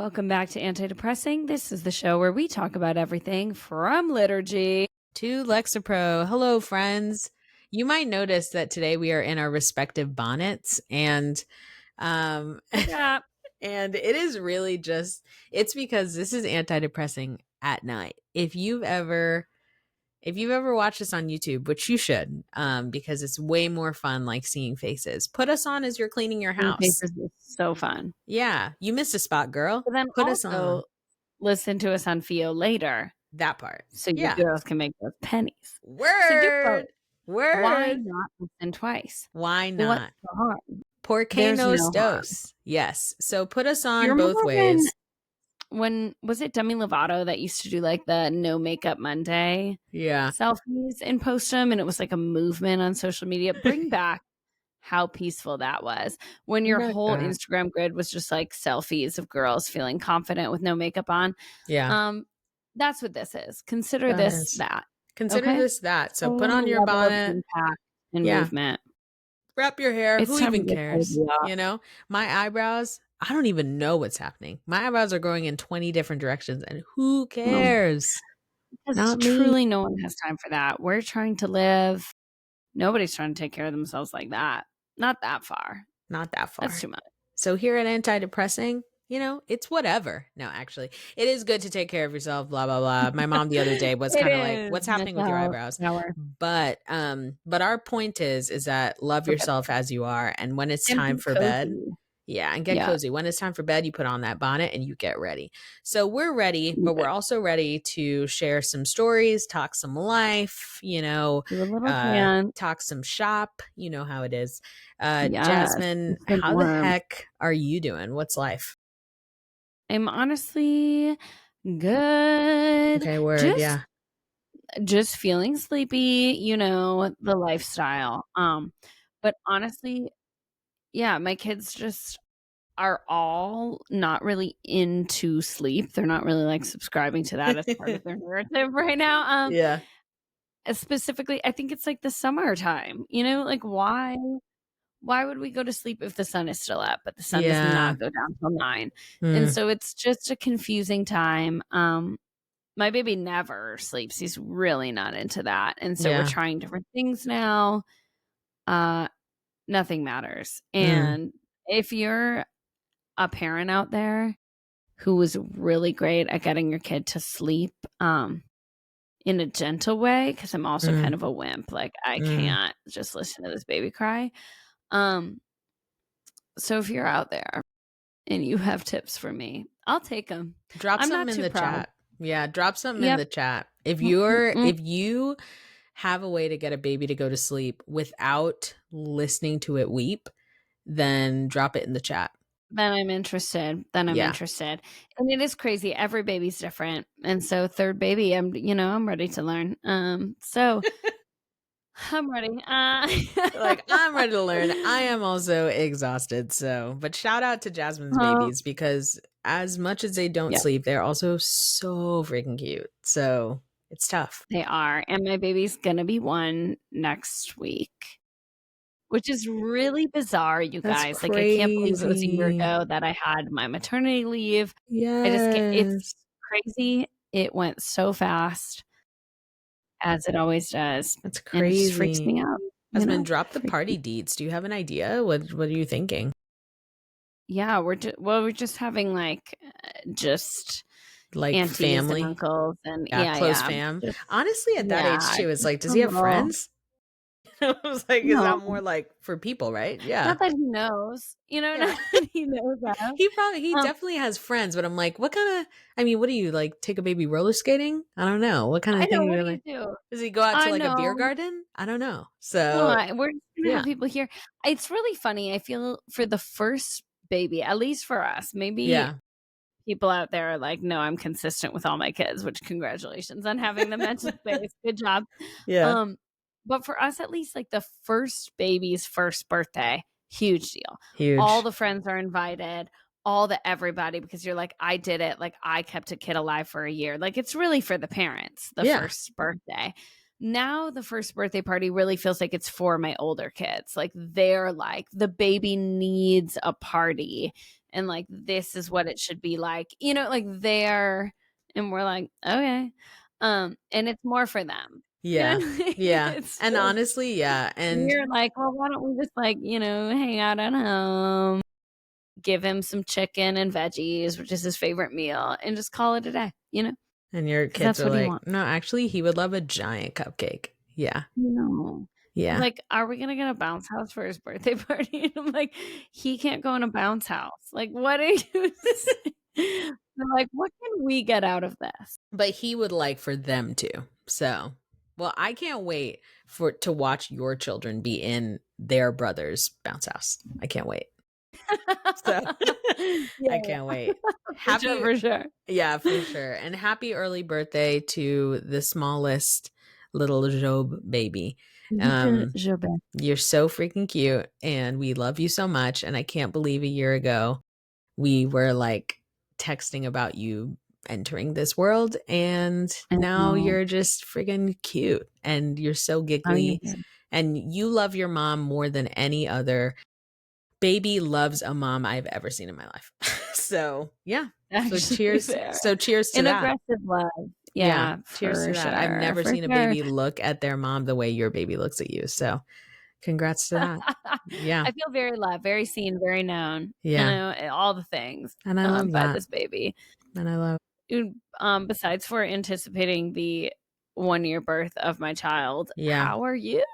Welcome back to Anti-Depressing. This is the show where we talk about everything from liturgy to Lexapro. Hello, friends. You might notice that today we are in our respective bonnets, and yeah. and it is really just, it's because this is Anti-Depressing at night. If you've ever watched this on YouTube, which you should, because it's way more fun, like seeing faces. Put us on as you're cleaning your house. Papers is so fun. Yeah, you missed a spot, girl. But then Put us on. also listen to us on Fio later, That part. so you Yeah. girls can make those pennies. Word. So do both. Word. Why not listen twice? Why not? What's so hard? Porque There's nos no dos. Yes. So put us You on remember both ways. when was it Demi Lovato that used to do like the no makeup Monday Yeah. selfies and post them, and it was like a movement on social media. Bring back how peaceful that was when your whole Instagram grid was just like selfies of girls feeling confident with no makeup on. Yeah. That's what this is. Consider this that. Consider Okay? this that. So put on your bonnet and movement. Wrap your hair. It's Who time even to get cares? cozy up. You know, my eyebrows, I don't even know what's happening. My eyebrows are growing in 20 different directions, and who cares? Because truly no one has time for that. We're trying to live. Nobody's trying to take care of themselves like that. Not that far. Not that far. That's too much. So here at Anti-Depressing, you know, it's whatever. No, actually, it is good to take care of yourself, blah, blah, blah. My mom the other day was kind of like, what's happening with your eyebrows? But our point is that love yourself as you are. And when it's time for bed, and get cozy. When it's time for bed, you put on that bonnet and you get ready. So we're ready, but we're also ready to share some stories, talk some life, you know, talk some shop. You know how it is. Jasmine, how the heck are you doing? What's life? I'm honestly good. Okay, word, just feeling sleepy, you know, the lifestyle. But honestly, yeah, my kids just are all not really into sleep. They're not really like subscribing to that as part of their narrative right now. Specifically, I think it's like the summertime, you know, like why would we go to sleep if the sun is still up, but the sun does not go down till 9? And so it's just a confusing time. My baby never sleeps. He's really not into that. And so we're trying different things now. Nothing matters. And if you're a parent out there who was really great at getting your kid to sleep in a gentle way, because I'm also kind of a wimp. Like I can't just listen to this baby cry. So if you're out there and you have tips for me, I'll take them. Drop something in the chat. Yeah, drop something in the chat. If you have a way to get a baby to go to sleep without listening to it weep, then drop it in the chat. Then I'm interested. interested. And it is crazy. Every baby's different. And so third baby, I'm ready to learn. So I'm ready. Like, I'm ready to learn. I am also exhausted. So, but shout out to Jasmine's babies, because as much as they don't sleep, they're also so freaking cute. So it's tough. They are. And my baby's going to be 1 next week, which is really bizarre, you guys. Like, I can't believe it was a year ago that I had my maternity leave. I just can't. It's crazy. It went so fast, as it always does. That's crazy. And it just freaks me out. Jasmine, drop the party deets. Do you have an idea? What are you thinking? Yeah, we're just having like aunties family and uncles and close fam. Honestly, at that age too, it's like, does he have friends? I was like, is that more like for people, right? Yeah. Not that he knows, you know, not that he knows that. He definitely has friends, but I'm like, what do you like, take a baby roller skating? I don't know. What kind of thing do you do? Does he go out to like a beer garden? I don't know. So we're gonna have people here. It's really funny. I feel for the first baby, at least for us, maybe people out there are like, no, I'm consistent with all my kids, which congratulations on having the mental space. Good job. Yeah. But for us, at least, like the first baby's first birthday, huge deal. Huge. All the friends are invited, everybody, because you're like, I did it. Like, I kept a kid alive for a year. Like, it's really for the parents, the first birthday. Now the first birthday party really feels like it's for my older kids. Like, they're like, the baby needs a party. and, like, this is what it should be like, like, there, and we're like, "Okay." And it's more for them, Yeah. Yeah. It's And just honestly, yeah, and we're like, "Well, why don't we just, like, hang out at home, give him some chicken and veggies," which is his favorite meal, and just call it a day, and your because kids that's are what he like, wants. "No, actually, he would love a giant cupcake." Yeah. No. Yeah. Like, "Are we gonna get a bounce house for his birthday party?" And I'm like, "He can't go in a bounce house." Like, "What are you They're like, "What can we get out of this?" But he would like for them to. So, well, I can't wait for to watch your children be in their brother's bounce house. I can't wait. So, I Yeah, can't wait. for sure, Happy for sure. Yeah, for sure. And happy early birthday to the smallest little Job baby. Um, Jobin. you're so freaking cute and we love you so much. And I can't believe a year ago we were like texting about you entering this world and I now know. you're just friggin' cute and you're so Oh, you giggly did. and you love your mom more than any other baby loves a mom I've ever seen in my life. So, yeah. So Actually cheers. fair. So cheers to An that. aggressive love. Yeah. Yeah, Cheers to for that. I've sure, never for seen a sure. baby look at their mom the way your baby looks at you. So, congrats to that. Yeah. I feel very loved, very seen, very known, Yeah. all the things, And I love by that. this baby. And I love Besides for anticipating the one-year birth of my child, Yeah. how are you?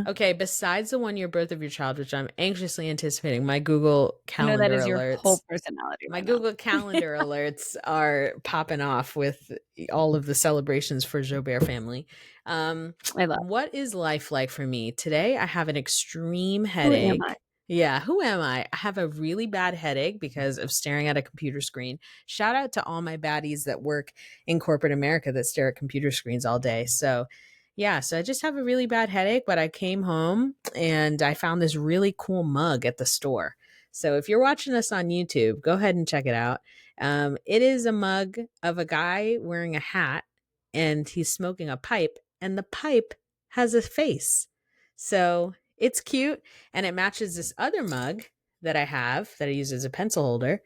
Okay, besides the 1 year birth of your child, which I'm anxiously anticipating, my Google I know that Calendar is your whole alerts personality my right now. Google Calendar alerts are popping off with all of the celebrations for Jobert family. I love. What is life like for me? Today, I have an extreme Who am I? headache. Yeah, who am I? I have a really bad headache because of staring at a computer screen. Shout out to all my baddies that work in corporate America that stare at computer screens all day. So, yeah, so I just have a really bad headache, but I came home and I found this really cool mug at the store. So if you're watching us on YouTube, go ahead and check it out. It is a mug of a guy wearing a hat and he's smoking a pipe, and the pipe has a face. So it's cute and it matches this other mug that I have that I use as a pencil holder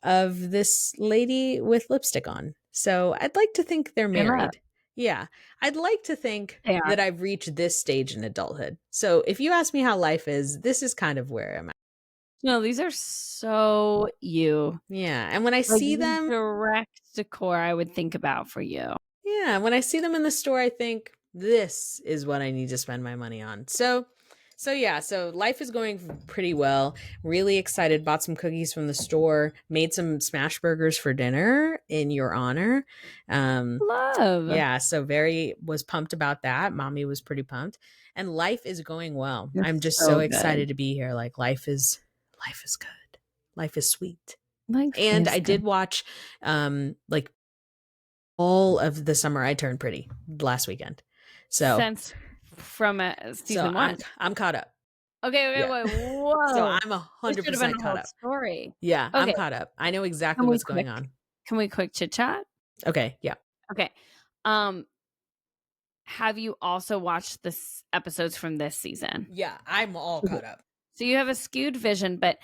of this lady with lipstick on. So I'd like to think they're I love. married. Yeah, I'd like to think They are. that I've reached this stage in adulthood. So if you ask me how life is, this is kind of where I'm at. No, these are so you. Yeah, and when I Like see the them direct decor I would think about for you. yeah, when I see them in the store, I think this is what I need to spend my money on. So yeah, so life is going pretty well. Really excited. Bought some cookies from the store. Made some smash burgers for dinner in your honor. Um, Love. yeah, so very was pumped about that. Mommy was pretty pumped, and life is going well. You're I'm just so so good. excited to be here. Like life is good. Life is sweet. Life And is I good. did watch like all of the summer I turned pretty last weekend. So Since from, so season 1. I'm caught up. Okay, wait, Yeah. wait, So whoa. I'm a This hundred should have been percent a caught whole up. story. Yeah, I'm Okay, caught up. I know exactly can we what's quick going on. chit chat? Okay, yeah. Okay. Um, have you also watched this episodes from this season? Yeah, I'm all Okay. caught up. So you have a skewed vision, but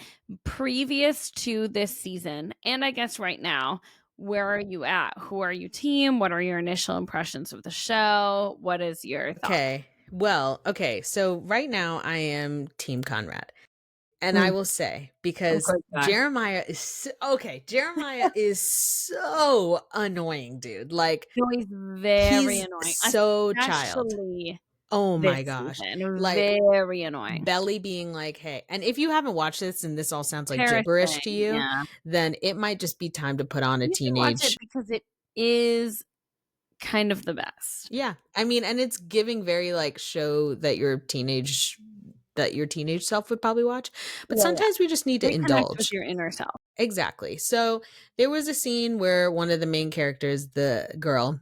previous to this season, and I guess right now, where are you at? Who are you team? What are your initial impressions of the show? What is your thought? Okay. Well, okay. So right now I am Team Conrad. And I Mm, will say, of because course you are. Jeremiah is okay, Jeremiah is so annoying, dude. Like No, he's very he's annoying, so child. especially Oh this my gosh. season. Like Very annoying. Belly being like, "Hey," and if you haven't watched this and this all sounds like Paris gibberish to thing, you, yeah. then it might just be time to put on a You should watch it teenage because it is kind of the best. Yeah. I mean, and it's giving very like show that your teenage self would probably watch. But Yeah, yeah. sometimes we just need to Reconnect with indulge. your inner self. Exactly. So there was a scene where one of the main characters, the girl,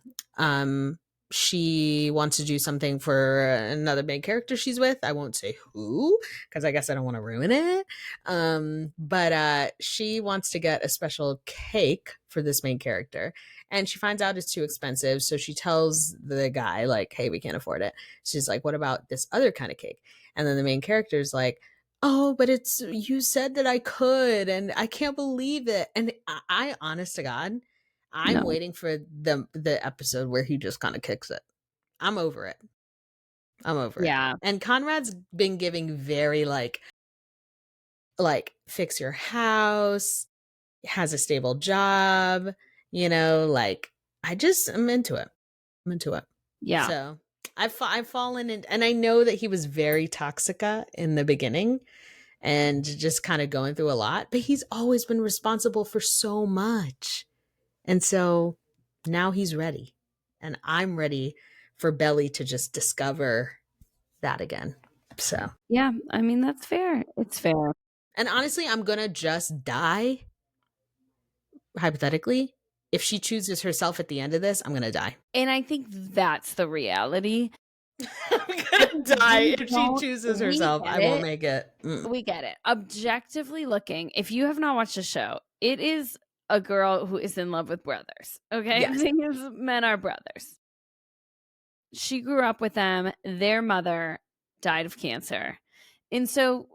she wants to do something for another main character she's with. I won't say who because I guess I don't want to ruin it. But she wants to get a special cake for this main character, and she finds out it's too expensive. So she tells the guy like, "Hey, we can't afford it." She's like, "What about this other kind of cake?" And then the main character's like, "Oh, but it's you said that I could, and I can't believe it." And I honest to God, I'm No. waiting for the episode where he just kinda kicks it. I'm over it. I'm over it. Yeah. And Conrad's been giving very, like, fix your house, has a stable job, like, I'm into it. I'm into it. Yeah. So, I've fallen in, and I know that he was very toxica in the beginning and just kinda going through a lot, but he's always been responsible for so much. And so, now he's ready, and I'm ready for Belly to just discover that again. So, Yeah, I mean, that's fair. It's fair. and honestly, I'm gonna just die, hypothetically. If she chooses herself at the end of this, I'm gonna die. And I think that's the reality. I'm I gonna think die we if she don't chooses we herself. get I won't it. make it. Mm. We get it. Objectively looking, if you have not watched the show, it is a girl who is in love with brothers, okay? The Yes. thing is, men are brothers. She grew up with them. Their mother died of cancer. And so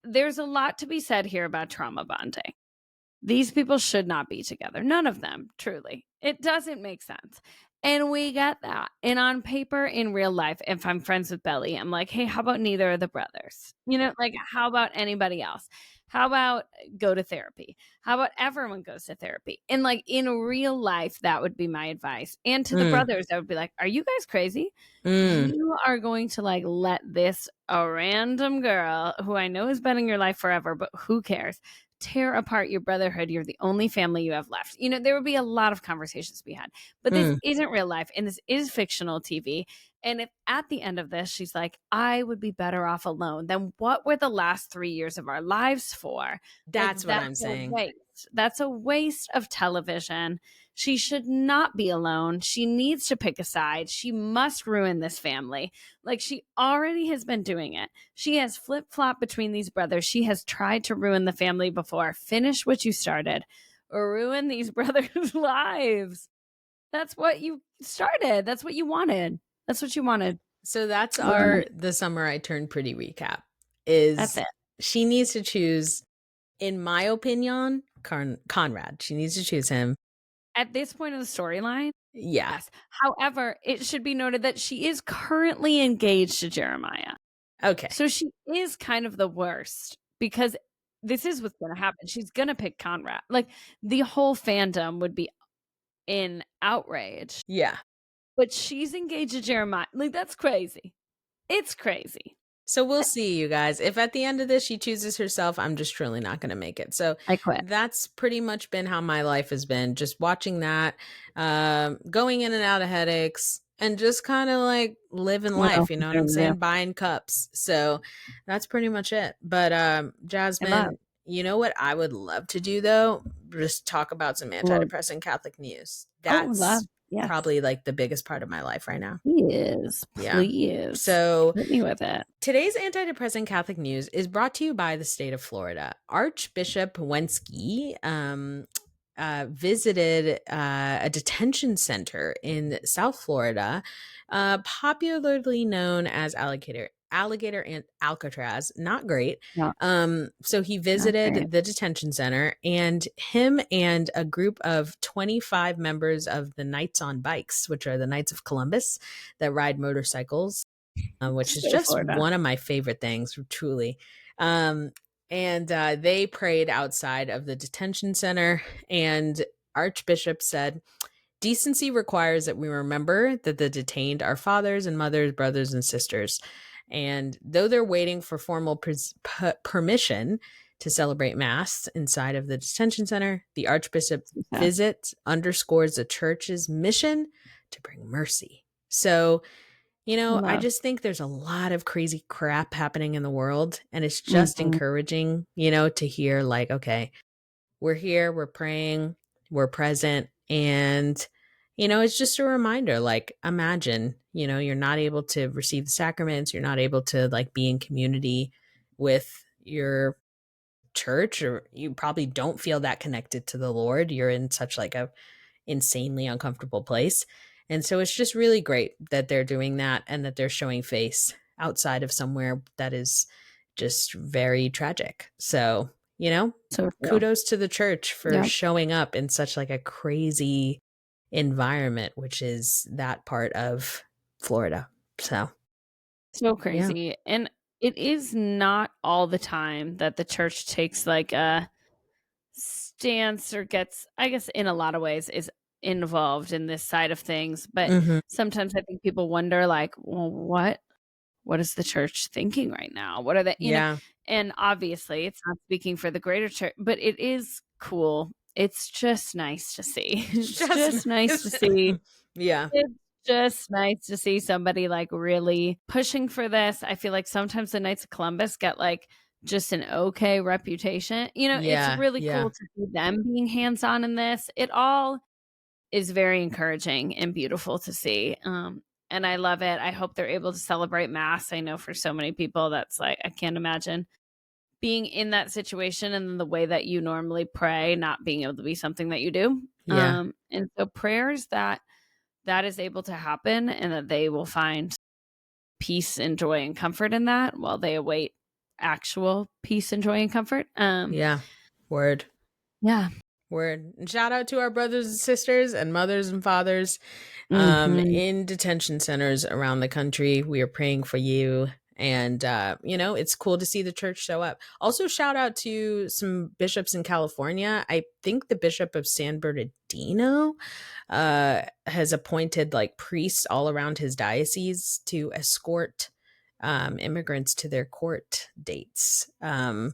there's a lot to be said here about trauma bonding. These people should not be together. None of them, truly. It doesn't make sense. And we get that. And on paper, in real life, if I'm friends with Belly, I'm like, hey, how about neither of the brothers? Like, how about anybody else? How about go to therapy? How about everyone goes to therapy? And like in real life, that would be my advice. And to the Mm. brothers, I would be like, are you guys crazy? Mm. You are going to like let this a random girl who I know has been in your life forever, but who cares? Tear apart your brotherhood. You're the only family you have left. There would be a lot of conversations to be had, but this Mm. isn't real life and this is fictional TV. And if at the end of this, she's like, I would be better off alone, then what were the last 3 years of our lives for? Like, That's what that's I'm a saying. waste. That's a waste of television. She should not be alone. She needs to pick a side. She must ruin this family. Like, she already has been doing it. She has flip flopped between these brothers. She has tried to ruin the family before. Finish what you started. Ruin these brothers' lives. That's what you started. That's what you wanted. That's what you wanted. So that's Ruin our it. the summer I turned pretty recap. That's Is it. she needs to choose, in my opinion, Conrad. She needs to choose him. At this point of the storyline, Yeah. yes. However, it should be noted that she is currently engaged to Jeremiah. Okay. So she is kind of the worst because this is what's going to happen. She's going to pick Conrad. Like, the whole fandom would be in outrage, Yeah. but she's engaged to Jeremiah. Like, that's crazy. It's crazy. So we'll see, you guys. If at the end of this she chooses herself, I'm just truly not going to make it. So I quit. that's pretty much been how my life has been. Just watching that, going in and out of headaches, and just kind of like living What life. else You is know what there I'm to do? saying? Buying cups. So that's pretty much it. But I love. Jasmine, you know what I would love to do though? Just talk about some Lord. antidepressant Catholic news. Oh, love. That's Yes. probably like the biggest part of my life right now. He is. Yeah. Please. So Hit me with it. today's antidepressant Catholic news is brought to you by the state of Florida. Archbishop Wensky visited a detention center in South Florida, popularly known as Alligator and Alcatraz. Not great. No, So he not great. visited the detention center, and him and a group of 25 members of the Knights on Bikes, which are the Knights of Columbus that ride motorcycles, which is So just Florida. one of my favorite things, truly. Um, and they prayed outside of the detention center, and Archbishop said, decency requires that we remember that the detained are fathers and mothers, brothers and sisters. And though they're waiting for formal permission to celebrate Mass inside of the detention center, the Archbishop's So sad. visit underscores the church's mission to bring mercy. So, I Love. just think there's a lot of crazy crap happening in the world. And it's just Mhm. encouraging, to hear like, okay, we're here, we're praying, we're present. And, it's just a reminder, like, imagine, you're not able to receive the sacraments, you're not able to like be in community with your church, or you probably don't feel that connected to the Lord. You're in such like a insanely uncomfortable place. And so it's just really great that they're doing that and that they're showing face outside of somewhere that is just very tragic. So, you know, So true. kudos to the church for Yep. showing up in such like a crazy environment, which is that part of Florida. So, So yeah. crazy. And it is not all the time that the church takes like a stance or gets, I guess, in a lot of ways, is involved in this side of things. But Mhm. sometimes I think people wonder, like, well, what is the church thinking right now? What are they, Yeah. and obviously it's not speaking for the greater church, but it is cool. It's just nice to see. It's It's just just nice to nice. see. Yeah. It's just nice to see somebody like really pushing for this. I feel like sometimes the Knights of Columbus get like just an okay reputation. It's Yeah. really Yeah. cool to see them being hands on in this. It all is very encouraging and beautiful to see. And I love it. I hope they're able to celebrate Mass. I know for so many people, that's like, I can't imagine being in that situation and then the way that you normally pray, not being able to be something that you do. Yeah. And so prayers that is able to happen and that they will find peace and joy and comfort in that while they await actual peace and joy and comfort. Yeah. Word. Yeah. Word. And shout out to our brothers and sisters and mothers and fathers Mhm. in detention centers around the country. We are praying for you. And, it's cool to see the church show up. Also, shout out to some bishops in California. I think the Bishop of San Bernardino has appointed like priests all around his diocese to escort immigrants to their court dates. Oh,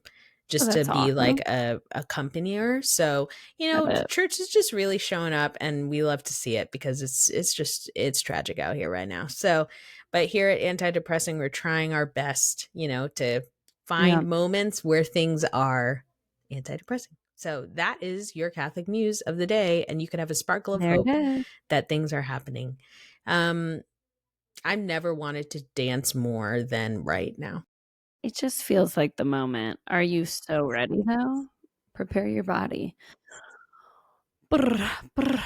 Just to that's be like awesome. a accompanier. So, Love the it. church is just really showing up and we love to see it because it's tragic out here right now. So, but here at Anti-Depressing, we're trying our best, to Yeah. find moments where things are antidepressing. So that is your Catholic Muse of the day, and you can have a sparkle of There it hope is. that things are happening. Um, I've never wanted to dance more than right now. It just feels like the moment. Are you so ready though? Prepare your body. Brr, brr.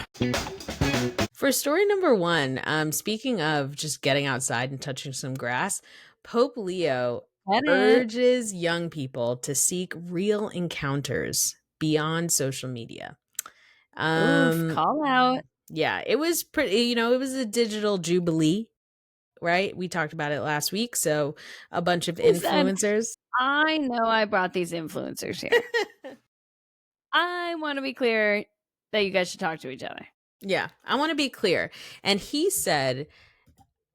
For story number one, speaking of just getting outside and touching some grass, Pope Leo Get it. urges young people to seek real encounters beyond social media. Oof, Um, call out. yeah, it was pretty, it was a digital jubilee, right? We talked about it last week. So a bunch of Who said, influencers. I know I brought these influencers here. I want to be clear that you guys should talk to each other. Yeah, I want to be clear. And he said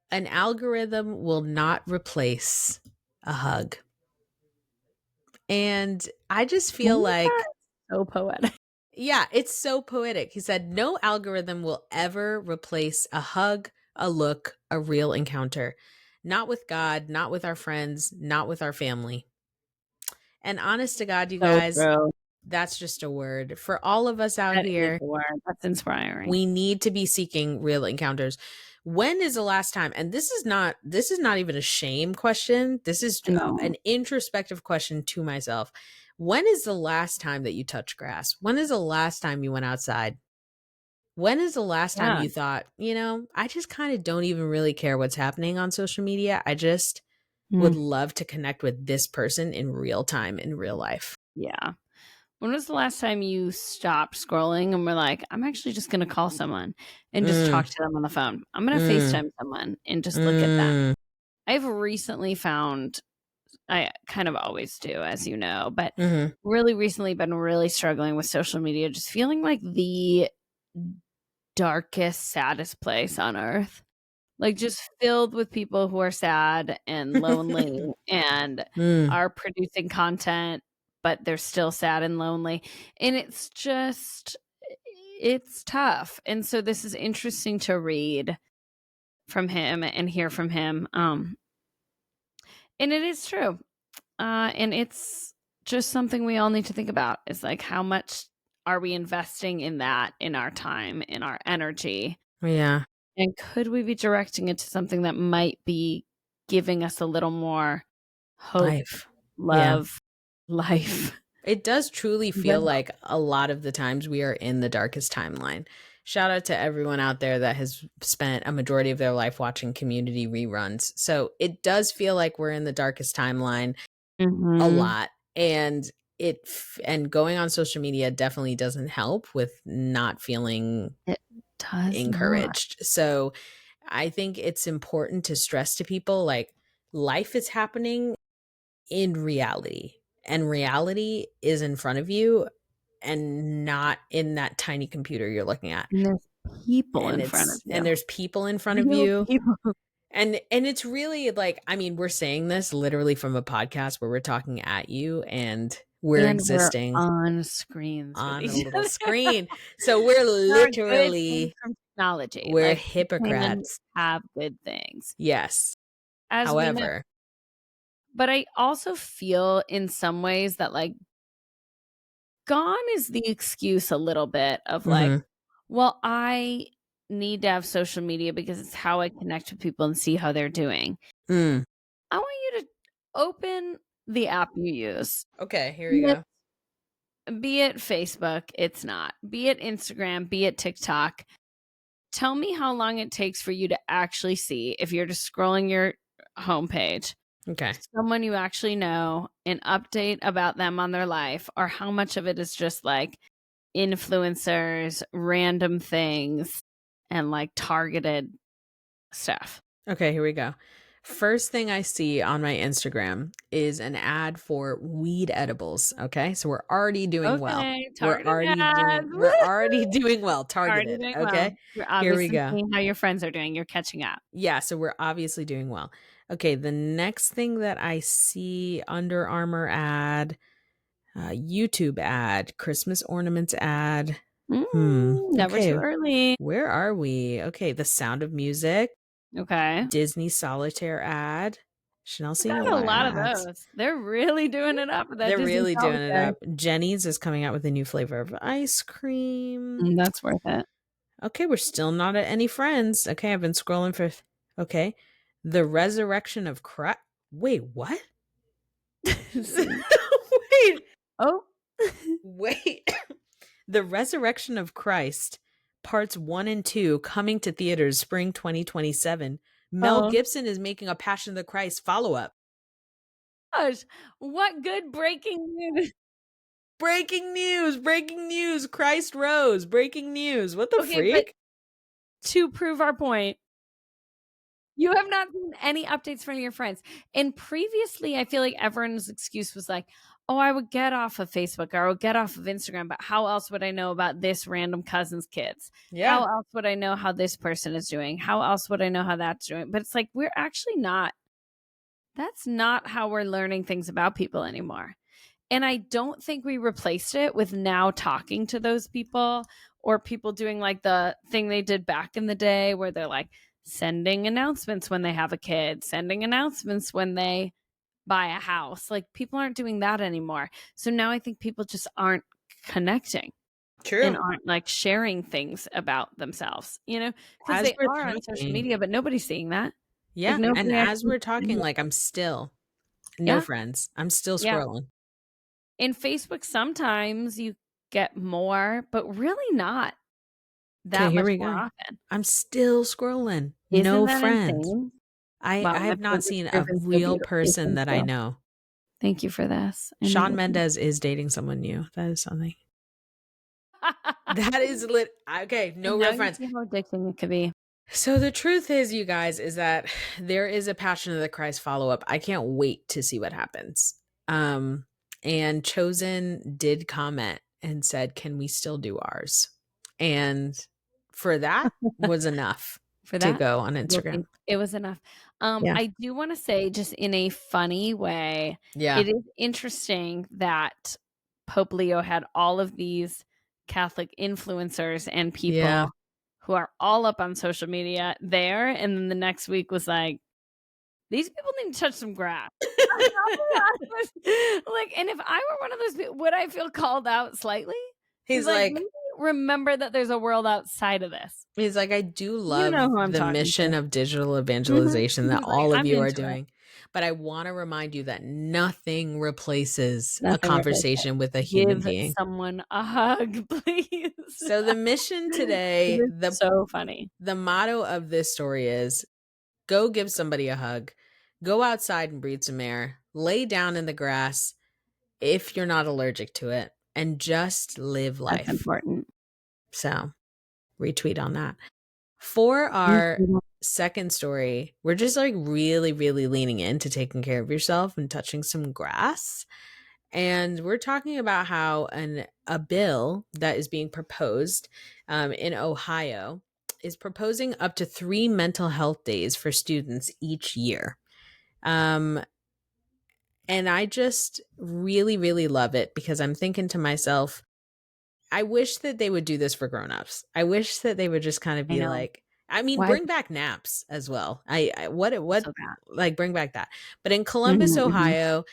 an algorithm will not replace a hug. And I just Oh feel my God. like, So poetic. yeah, it's so poetic. He said, no algorithm will ever replace a hug, a look, a real encounter. Not with God, not with our friends, not with our family. And honest to God, you So guys, true. that's just a word. For all of us out That is here, a word. That's inspiring. we need to be seeking real encounters. When is the last time, and this is not even a shame question, this is No. an introspective question to myself. When is the last time that you touched grass? When is the last time you went outside? When is the last time Yeah. you thought, I just kind of don't even really care what's happening on social media. I just would Mm, love to connect with this person in real time, in real life. yeah. When was the last time you stopped scrolling and were like, I'm actually just going to call someone and just Mm, talk to them on the phone? I'm going to mm, FaceTime someone and just look at them. mm, I've recently found, I kind of always do, as you know, but mm-hmm. really recently been really struggling with social media, just feeling like the darkest, saddest place on earth. Like, just filled with people who are sad and lonely and mm, are producing content, but they're still sad and lonely, and it's tough, and so this is interesting to read from him and hear from him, and it is true, and it's just something we all need to think about, is, like, how much are we investing in that, in our time, in our energy? yeah. And could we be directing it to something that might be giving us a little more hope, Life. Yeah. love, life? It does truly feel Well, like a lot of the times we are in the darkest timeline. Shout out to everyone out there that has spent a majority of their life watching community reruns. So it does feel like we're in the darkest timeline. a Mhm. lot, and and going on social media definitely doesn't help with not feeling It does not. encouraged. So I think it's important to stress to people like life is happening in reality, and reality is in front of you and not in that tiny computer you're looking at. And there's people And in front of it's and you. there's people in front of Real you. people. And it's really like, I mean, we're saying this literally from a podcast where we're talking at you and we're And we're existing on screens with on a each little other. screen. So we're There are good things literally from technology, we're like, we can hypocrites. have good things. Yes. As we know, However, but I also feel in some ways that, like, gone is the excuse a little bit of, like, mhm. "Well, I need to have social media because it's how I connect with people and see how they're doing." Mm. I want you to open the app you use. Okay, here we Be it go. be it Facebook, it's not. Be it Instagram, be it TikTok. Tell me how long it takes for you to actually see, if you're just scrolling your homepage, Okay. someone you actually know, an update about them on their life, or how much of it is just like influencers, random things, and like targeted stuff. Okay, here we go. First thing I see on my Instagram is an ad for weed edibles. Okay. So we're already doing well. Okay, targeted ads. We're Woo! already doing well. Already Targeted. doing well. Okay. You're Here we obviously go. seeing how your friends are doing. You're catching up. Yeah, so we're obviously doing well. Okay, the next thing that I see, Under Armour ad, YouTube ad, Christmas ornaments ad. Never too Okay, early. where are we? Okay, The Sound of Music, Okay. Disney Solitaire ad, Chanel Got a Singular lot of ads. those. They're really doing it up with that They're Disney really doing it solitaire. up. Jenny's is coming out with a new flavor of ice cream. That's worth it. Okay, we're still not at any friends. Okay, I've been scrolling for. Okay, The Resurrection of Christ. Wait, what? See. Wait, Oh. wait. The Resurrection of Christ, parts 1 and 2, coming to theaters spring 2027. Mel Oh, Gibson is making a Passion of the Christ follow-up. gosh. What good breaking news. Breaking news, breaking news. Christ rose. Breaking news. What the Okay, but freak? to prove our point, you have not seen any updates from your friends. And previously, I feel like everyone's excuse was like, "Oh, I would get off of Facebook or I would get off of Instagram, but how else would I know about this random cousin's kids? How Yeah, else would I know how this person is doing? How else would I know how that's doing?" But it's like we're actually not that's not how we're learning things about people anymore. And I don't think we replaced it with now talking to those people or people doing like the thing they did back in the day where they're like sending announcements when they have a kid, sending announcements when they buy a house. Like people aren't doing that anymore. So now I think people just aren't connecting and true. aren't like sharing things about themselves, because As they we're are on social talking, media, but nobody's seeing that. Like yeah, and nobody as actually, we're talking, like I'm still no yeah, friends. I'm still yeah. scrolling. In Facebook, sometimes you get more, but really not Okay, that here much we more go. often. I'm still scrolling. Isn't No that friends. insane? I Wow, my have not kids have seen a proven so real beautifully. person Thank that I you. know. Thank you for this. I Shawn needed Mendes is dating someone new. That is something. that. That is lit. Okay, no And now real you friends. see how addicting it could be. So the truth is, you guys, is that there is a Passion of the Christ follow up. I can't wait to see what happens. Um, and Chosen did comment and said, "Can we still do ours?" And for that was enough For to that, go on people Instagram. think it was enough. Yeah. I do wanna say, just in a funny way, Yeah. it is interesting that Pope Leo had all of these Catholic influencers and Yeah. people who are all up on social media there, and then the next week was like, "These people need to touch some grass." I'll be honest. Like, and if I were one of those people, would I feel called out slightly? He's He's like, like, "Maybe remember that there's a world outside of this." He's like, I do You love know who I'm the talking mission to. of digital Mhm. evangelization that He's like, all of "I'm you are into it." doing. But I want to remind you that nothing replaces a Nothing replaces it. conversation with a human Give being. someone a hug, please. So the mission It today, is so funny. the motto of this story is go give somebody a hug. Go outside and breathe some air. Lay down in the grass if you're not allergic to it, and just live That's life. important. So, retweet on that. For our second story, we're just like really, really leaning into taking care of yourself and touching some grass. And we're talking about how a bill that is being proposed in Ohio is proposing up to 3 mental health days for students each year. Um, and I just really, really love it because I'm thinking to myself, I wish that they would do this for grown-ups. I wish that they would just kind of I be know. like, I mean, Why bring back naps as well. I what so bad. like bring back that. But in Columbus, Mhm, mhm. Ohio,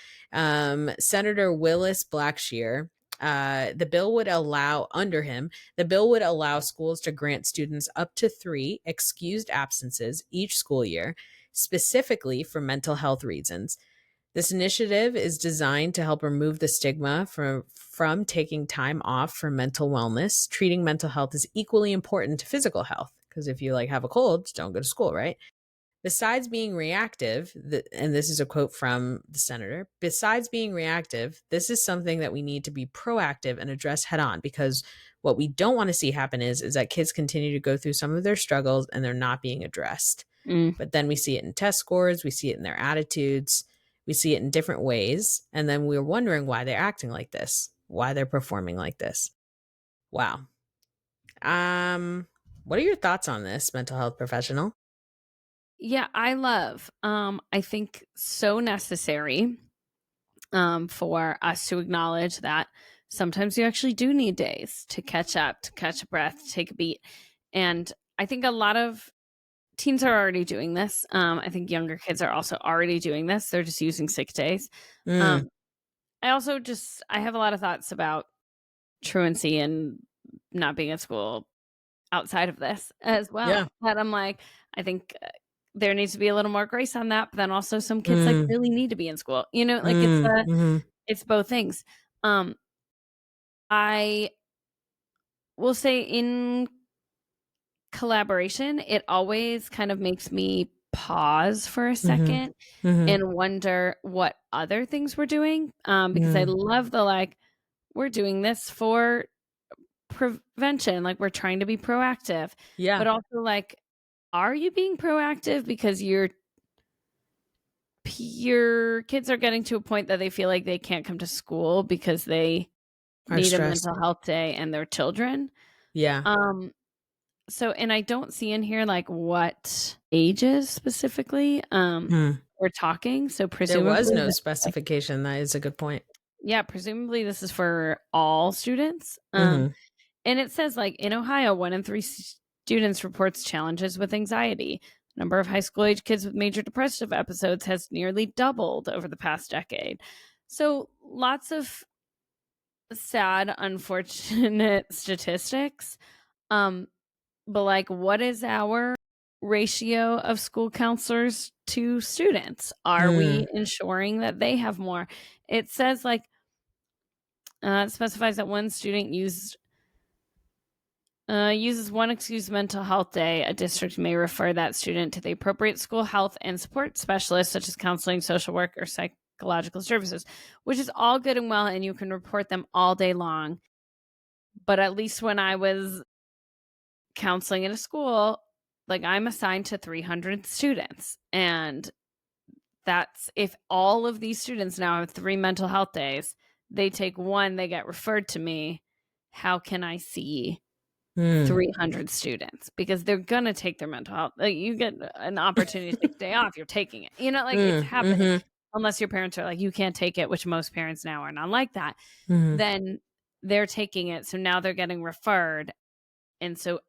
Senator Willis Blackshear, the bill would allow under him, the bill would allow schools to grant students up to 3 excused absences each school year, specifically for mental health reasons. This initiative is designed to help remove the stigma from taking time off for mental wellness. Treating mental health is equally important to physical health because if you like have a cold, don't go to school, right? Besides being reactive, and this is a quote from the senator, besides being reactive, this is something that we need to be proactive and address head on because what we don't want to see happen is that kids continue to go through some of their struggles and they're not being addressed. Mm. But then we see it in test scores, we see it in their attitudes, we see it in different ways. And then we're wondering why they're acting like this, why they're performing like this. Wow. What are your thoughts on this, mental health professional? Yeah, I think so necessary, for us to acknowledge that sometimes you actually do need days to catch up, to catch a breath, to take a beat. And I think a lot of teens are already doing this. I think younger kids are also already doing this. They're just using sick days. Mm, Um, I have a lot of thoughts about truancy and not being at school outside of this as yeah. well. But I'm like, I think there needs to be a little more grace on that. But then also some kids like Mm, really need to be in school. You know, like mhm, it's both things. Um, I will say in collaboration, it always kind of makes me pause for a mhm, second mhm, and wonder what other things we're doing. Because I mm. love the like, we're doing this for prevention, like we're trying to be proactive, Yeah, but also like, are you being proactive because your kids are getting to a point that they feel like they can't come to school because they our need a stress. mental health day and they're children? Yeah. Um, so and I don't see in here like what ages specifically Hmm. we're talking. So There was presumably no this is like specification. That is a good point. yeah, presumably this is for all students. Mhm. And it says, like, in Ohio, 1 in 3 students reports challenges with anxiety. Number of high school age kids with major depressive episodes has nearly doubled over the past decade. So, lots of sad, unfortunate statistics. Um, but like, what is our ratio of school counselors to students? Are we Mm, ensuring that they have more? It says like it specifies that one student uses one excused mental health day. A district may refer that student to the appropriate school health and support specialist, such as counseling, social work, or psychological services, which is all good and well, and you can report them all day long. But at least when I was counseling in a school, like I'm assigned to 300 students. And that's if all of these students now have 3 mental health days, they take one, they get referred to me. How can I see mm. 300 students because they're gonna take their mental health. Like you get an opportunity to take a day off, you're taking it. You know, like it's Mm, happening. mhm, Unless your parents are like, you can't take it, which most parents now are not like that, mhm, then they're taking it. So now they're getting referred. And so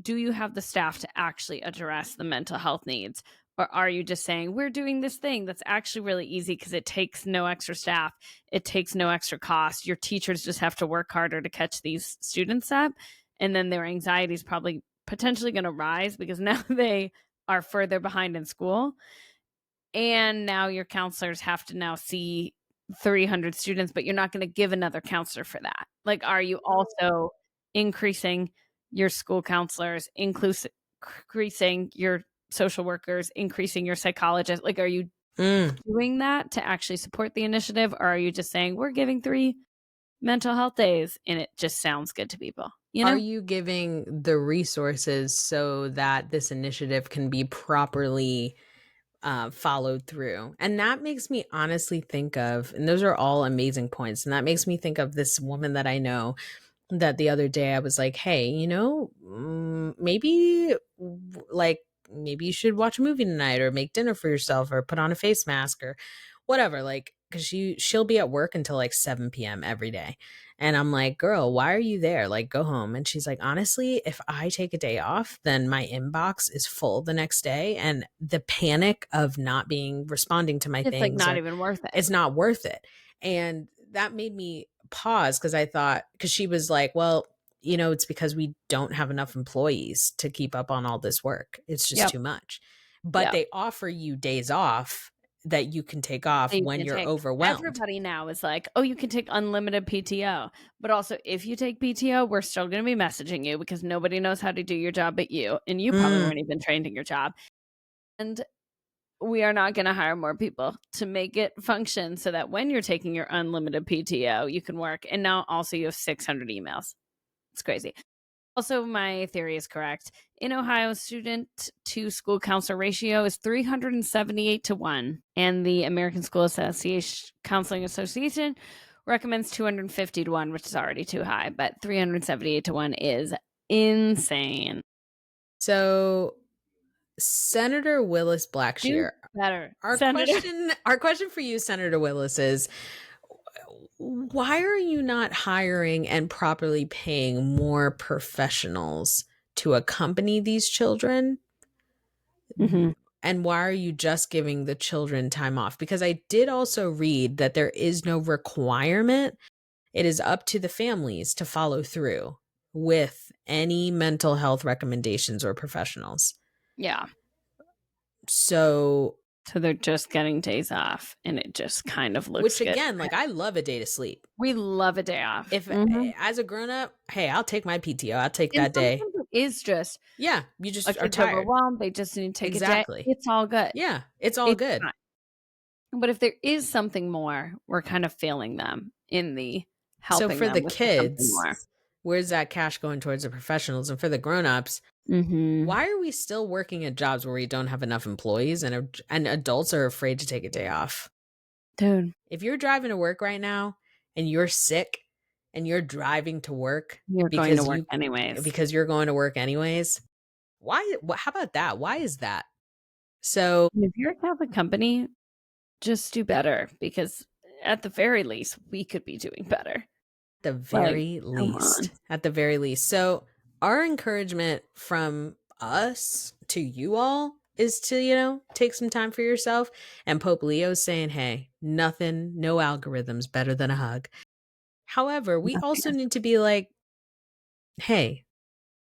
do you have the staff to actually address the mental health needs? Or are you just saying, we're doing this thing that's actually really easy because it takes no extra staff, it takes no extra cost. Your teachers just have to work harder to catch these students up. And then their anxiety is probably potentially going to rise because now they are further behind in school. And now your counselors have to now see 300 students, but you're not going to give another counselor for that. Like, are you increasing your school counselors, increasing your social workers, increasing your psychologist? Like, are you Mm. doing that to actually support the initiative, or are you just saying, "We're giving 3 mental health days," and it just sounds good to people, you Are know? you giving the resources so that this initiative can be properly followed through? And that makes me honestly think of, and those are all amazing points. And that makes me think of this woman that I know that the other day I was like, hey, maybe like maybe you should watch a movie tonight or make dinner for yourself or put on a face mask or whatever. Like, because she'll be at work until like 7 p.m. every day. And I'm like, girl, why are you there? Like, go home. And she's like, honestly, if I take a day off, then my inbox is full the next day. And the panic of not being responding to my It's, like, things, not or even worth it. it's not worth it. And that made me pause because I thought, because she was like, well, it's because we don't have enough employees to keep up on all this work. It's just Yep, too much. But yep. they offer you days off that you can take off That you when can you're take. overwhelmed. Everybody now is like, "Oh, you can take unlimited PTO." But also, if you take PTO, we're still gonna be messaging you because nobody knows how to do your job but you, and you probably Mm. weren't even trained in your job. And we are not gonna hire more people to make it function so that when you're taking your unlimited PTO, you can work, and now also you have 600 emails. It's crazy. Also, my theory is correct. In Ohio, student to school counselor ratio is 378 to 1, and the American School Association Counseling Association recommends 250 to 1, which is already too high, but 378 to 1 is insane. So, Senator Willis Do Blackshear, better, our Senator. question, our question for you, Senator Willis, is why are you not hiring and properly paying more professionals to accompany these children? Mhm. And why are you just giving the children time off? Because I did also read that there is no requirement. It is up to the families to follow through with any mental health recommendations or professionals. Yeah. So, So they're just getting days off, and it just kind of looks which good. again, like I love a day to sleep. We love a day off. If Mhm. as a grown up, hey, I'll take my PTO. I'll take And that day. sometimes it is just Yeah, you a just are kid's tired. overwhelmed, they just need to take a day. Exactly. It's all good. Yeah, it's all It's good. fine. But if there is something more, we're kind of failing them in the So helping for them the with the something kids, more. where's that cash going towards the professionals? And for the grown-ups, Mhm. why are we still working at jobs where we don't have enough employees and adults are afraid to take a day off? Dude, If you're driving to work right now and you're sick and you're driving to work you're going to because work you anyways. because you're going to work anyways, how about that? Why is that? So And if you're a Catholic company, just do better because at the very least, we could be doing better. the Like, very come on. least, at the very least. So our encouragement from us to you all is to, take some time for yourself. And Pope Leo's saying, hey, nothing, no algorithms better than a hug. However, we Nothing also is need to be like, hey,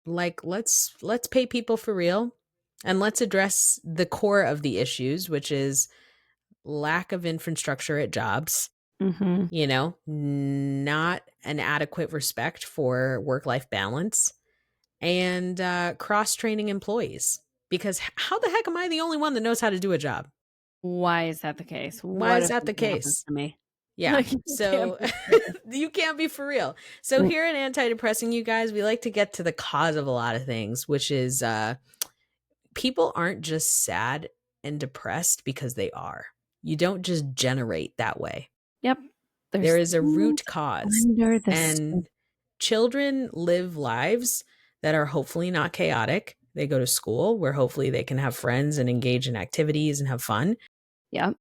like let's pay people for real and let's address the core of the issues, which is lack of infrastructure at jobs, Mhm. not an adequate respect for work life balance and cross training employees. Because how the heck am I the only one that knows how to do a job? Why is that the case? Why What is if that the something happens case? to me? Yeah. Like, you can't So be serious. you can't be for real. So Mm, here at Anti-Depressing, you guys, we like to get to the cause of a lot of things, which is people aren't just sad and depressed because they are. You don't just generate that way. yep. There There's is a things root cause. under the surface. And children live lives that are hopefully not chaotic. They go to school where hopefully they can have friends and engage in activities and have fun. Yep.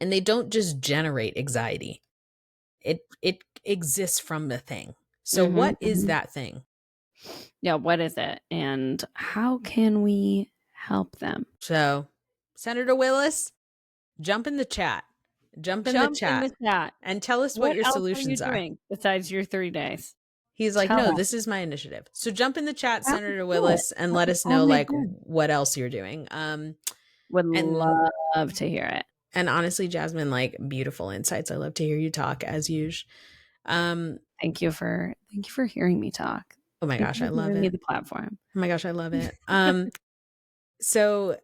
And they don't just generate anxiety. It exists from the thing. So Mhm, what is mhm. that thing? Yeah, what is it, and how can we help them? So, Senator Willis, jump in the chat. Jump in the Jump in chat the chat. and tell us what What your else are you solutions are. doing besides your 3 days? He's like, Tell "No, us. this is my initiative." So jump in the chat, That would Senator do it. Willis, and That let would us know only like good. what else you're doing. Would And love to hear it. and honestly, Jasmine, like beautiful insights. I love to hear you talk as usual. Um, Thank you for hearing me talk. oh my Thank gosh, you I for love giving me it. the platform. Oh my gosh, I love it. So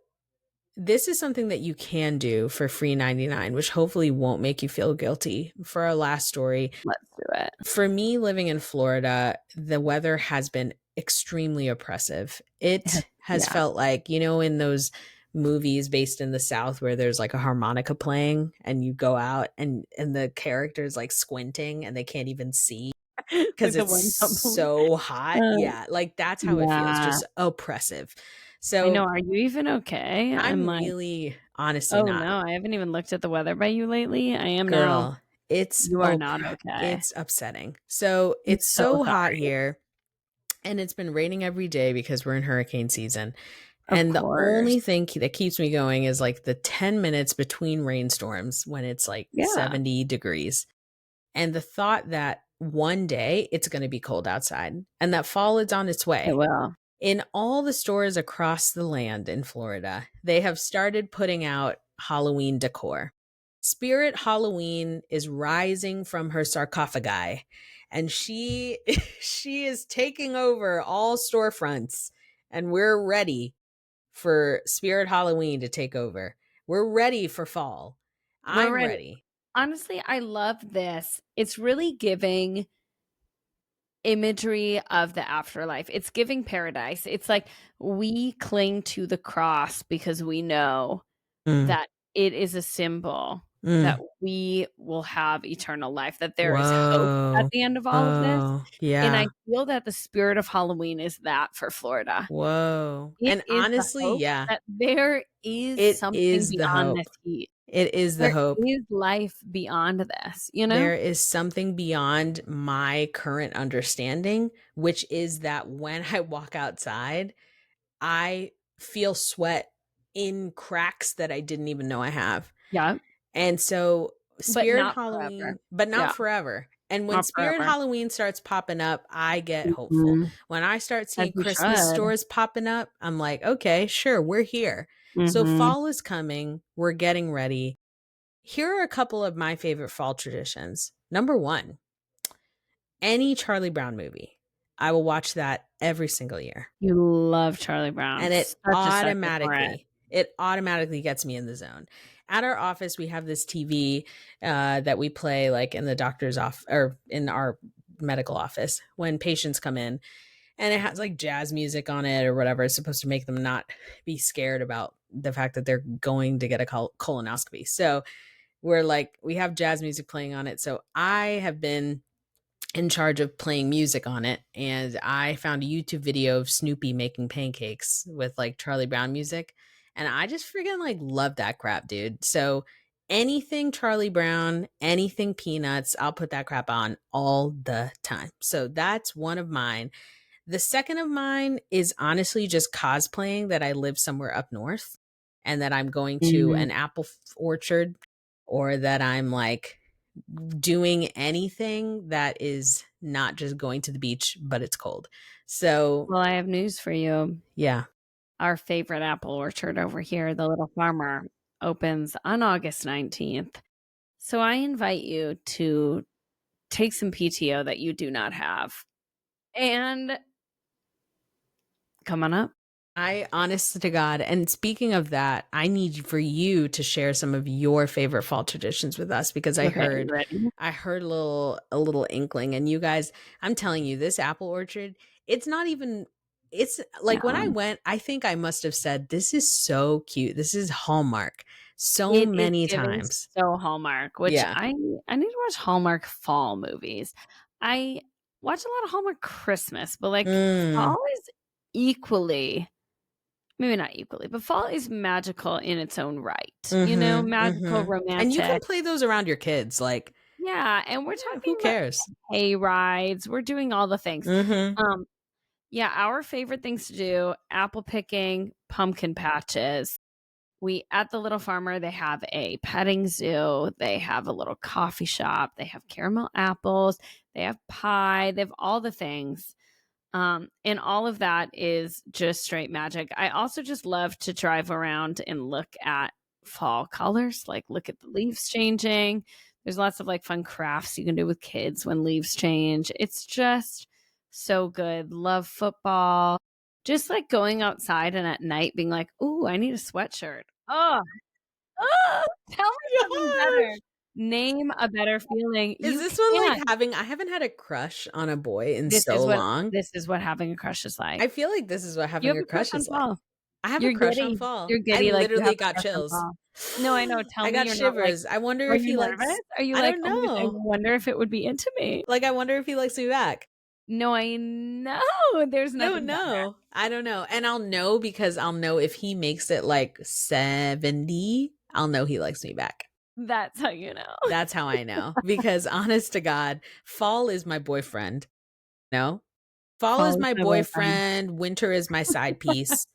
this is something that you can do for free 99, which hopefully won't make you feel guilty. For our last story, Let's do it. for me living in Florida, the weather has been extremely oppressive. It has Yeah. felt like, in those movies based in the South where there's like a harmonica playing and you go out and the characters like squinting and they can't even see because Like the it's one tumbling. so hot. Uh, Yeah, like that's how it feels, yeah. just oppressive. I know. So Are you even okay? I'm I'm like, really honestly oh not. no, I haven't even looked at the weather by you lately. I am now. Girl, it's You are not okay. it's upsetting. So I'm it's so so hot sorry. here and it's been raining every day because we're in hurricane season. Of And the course. only thing that keeps me going is like the 10 minutes between rainstorms when it's like Yeah, 70 degrees. And the thought that one day it's going to be cold outside and that fall is on its it way. will. In all the stores across the land in Florida, they have started putting out Halloween decor. Spirit Halloween is rising from her sarcophagi and she she is taking over all storefronts and we're ready for Spirit Halloween to take over. We're ready for fall. We're I'm ready. ready. Honestly, I love this. It's really giving imagery of the afterlife. It's giving paradise. It's like we cling to the cross because we know Mm, that it is a symbol that mm. we will have eternal life, that there is hope at Whoa. the end of all of this. Oh, And I yeah. feel that the spirit of Halloween is that for Florida. Whoa. It And is the honestly, hope yeah, that there is it something is the beyond this hope. heat. It is the There hope. is life beyond this, you know? There is something beyond my current understanding, which is that when I walk outside, I feel sweat in cracks that I didn't even know I have. Yeah, And so but Spirit not forever. Halloween, but not Yeah, forever. And when not Spirit forever. Halloween starts popping up, I get hopeful. Mhm. When I start As seeing you Christmas should. stores popping up, I'm like, okay, sure, we're here. So Mhm. fall is coming. We're getting ready. Here are a couple of my favorite fall traditions. Number one, any Charlie Brown movie. I will watch that every single year. You love Charlie Brown. And Such a sucker for it. it automatically gets me in the zone. At our office, we have this TV that we play like in the doctor's off or in our medical office when patients come in, and it has like jazz music on it or whatever. It's supposed to make them not be scared about the fact that they're going to get a colonoscopy. So we have jazz music playing on it. So I have been in charge of playing music on it, and I found a YouTube video of Snoopy making pancakes with like Charlie Brown music, and I just freaking like love that crap, dude. So anything Charlie Brown, anything Peanuts, I'll put that crap on all the time. So that's one of mine. The second of mine is honestly just cosplaying that I live somewhere up north and that I'm going to Mhm. an apple orchard, or that I'm like doing anything that is not just going to the beach, but it's cold. So, Well, I have news for you. yeah. Our favorite apple orchard over here, the Little Farmer, opens on August 19th. So I invite you to take some PTO that you do not have and come on up. I honest to God, and speaking of that, I need for you to share some of your favorite fall traditions with us because Okay, you ready? I heard a little inkling, and you guys, I'm telling you, this apple orchard, it's not even it's like when I No. went, I think I must have said, this is so cute. This is Hallmark so It is many giving times. so Hallmark, which Yeah. I need to watch Hallmark fall movies. I watch a lot of Hallmark Christmas, but, like, Mm. fall is equally maybe not equally, but fall is magical in its own right, you know? Mhm, Magical, mhm. And you can romantic. play those around your kids, like, Yeah, and we're yeah, who talking about cares? hay rides, we're doing all the things. Mhm. Um, yeah, our favorite things to do, apple picking, pumpkin patches. We at the Little Farmer, they have a petting zoo, they have a little coffee shop, they have caramel apples, they have pie, they have all the things. And all of that is just straight magic. I also just love to drive around and look at fall colors, like look at the leaves changing. There's lots of like fun crafts you can do with kids when leaves change. It's just so good. Love football. Just like going outside and at night being like, "Ooh, I need a sweatshirt." Oh, oh, tell me something better. Gosh. Name a better feeling. Is You this what, like, can't. I haven't had a crush on a boy in so long. This is what having a crush is I like. feel like this is what You having have a a crush crush on is like. fall. I have a You're crush on giddy. Fall. You're I giddy like you literally have a got crush on chills. fall. No, I know, tell I me got you're not like, shivers. I wonder are if you he nervous? likes. Are you I like, don't "Oh my I know. wonder if it would be into me?" Like, I wonder if he likes me back. No, I know. There's No, nothing better. no. I don't know. And I'll know because I'll know if he makes it like 70, I'll know he likes me back. That's how you know. That's how I know. Because honest to God, Fall is my boyfriend. No? Fall is Fall is my my boyfriend. boyfriend. Winter is my side piece.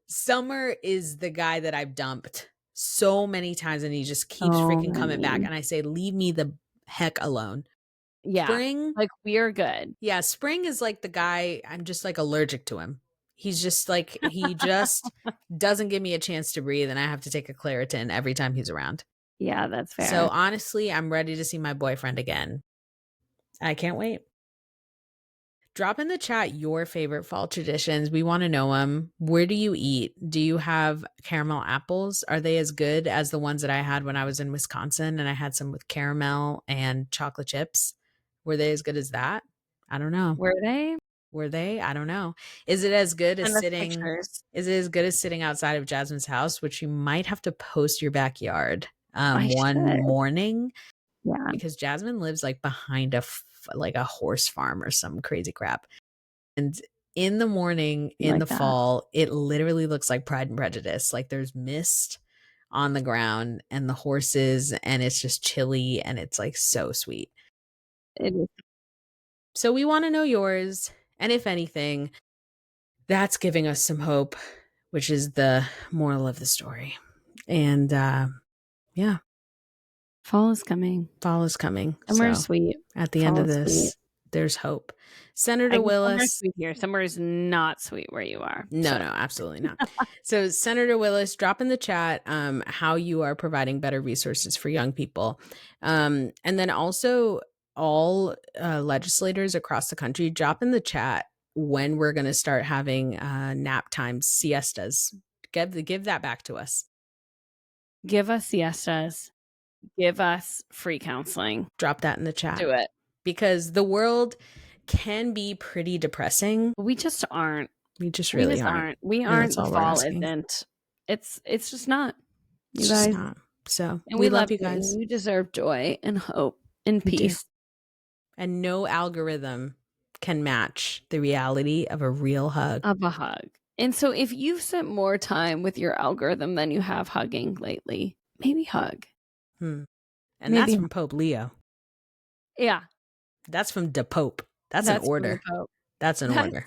Summer is the guy that I've dumped so many times and he just keeps So freaking coming back. many. And I say, leave me the heck alone. Yeah, Spring, like, we're good. yeah, spring is like the guy, I'm just like allergic to him. He's just like, he just doesn't give me a chance to breathe. And I have to take a Claritin every time he's around. Yeah, that's So fair. honestly, I'm ready to see my boyfriend again. I can't wait. Drop in the chat your favorite fall traditions. We want to know them. Where do you eat? Do you have caramel apples? Are they as good as the ones that I had when I was in Wisconsin and I had some with caramel and chocolate chips? Were they as good as that? I don't know. Were they? Were they? I don't know. Is it as good as Send us sitting pictures. is it as good as sitting outside of Jasmine's house, which you might have to post your backyard I one should. morning Yeah, because Jasmine lives like behind like a horse farm or some crazy crap. And in the morning, in like the that. fall, it literally looks like Pride and Prejudice. Like there's mist on the ground and the horses, and it's just chilly and it's like so sweet. It is. So we want to know yours. And if anything, that's giving us some hope, which is the moral of the story. And yeah, Fall is coming. fall is coming. Summer is So sweet. at the end Fall of is sweet. this, there's hope. I Senator guess summer is Willis. sweet here. Summer is not sweet where you are. No, So no, absolutely not. So, Senator Willis, drop in the chat how you are providing better resources for young people. And then also, all legislators across the country, drop in the chat when we're going to start having nap times, siestas. Give that back to us. give us siestas. Give us free counseling. Drop that in the chat. Do it. Because the world can be pretty depressing. We just aren't. We just We really just aren't. We And aren't. that's The all we're fall asking. isn't. It's just not. You It's just guys. not. So, And we we love love you you. guys. And you deserve joy and hope and We do. peace. And no algorithm can match the reality of a real hug. Of a hug. And so if you've spent more time with your algorithm than you have hugging lately, maybe hug. And Maybe. that's from Pope Leo. Yeah. That's from the Pope. That's an order. From the Pope. That's an order.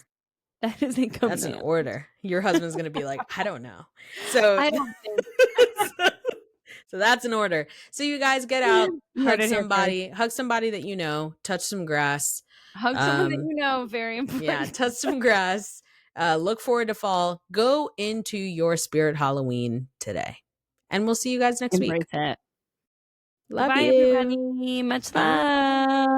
That is a command. That's an order. Your husband's going to be like, I don't know. So I don't think so that's an order. So you guys get out, hug here somebody that you know, touch some grass. Hug someone that you know, very important. Yeah, touch some grass. Look forward to fall. Go into your spirit Halloween today. And we'll see you guys next week. Embrace it. Love Bye, you. everybody. Much love.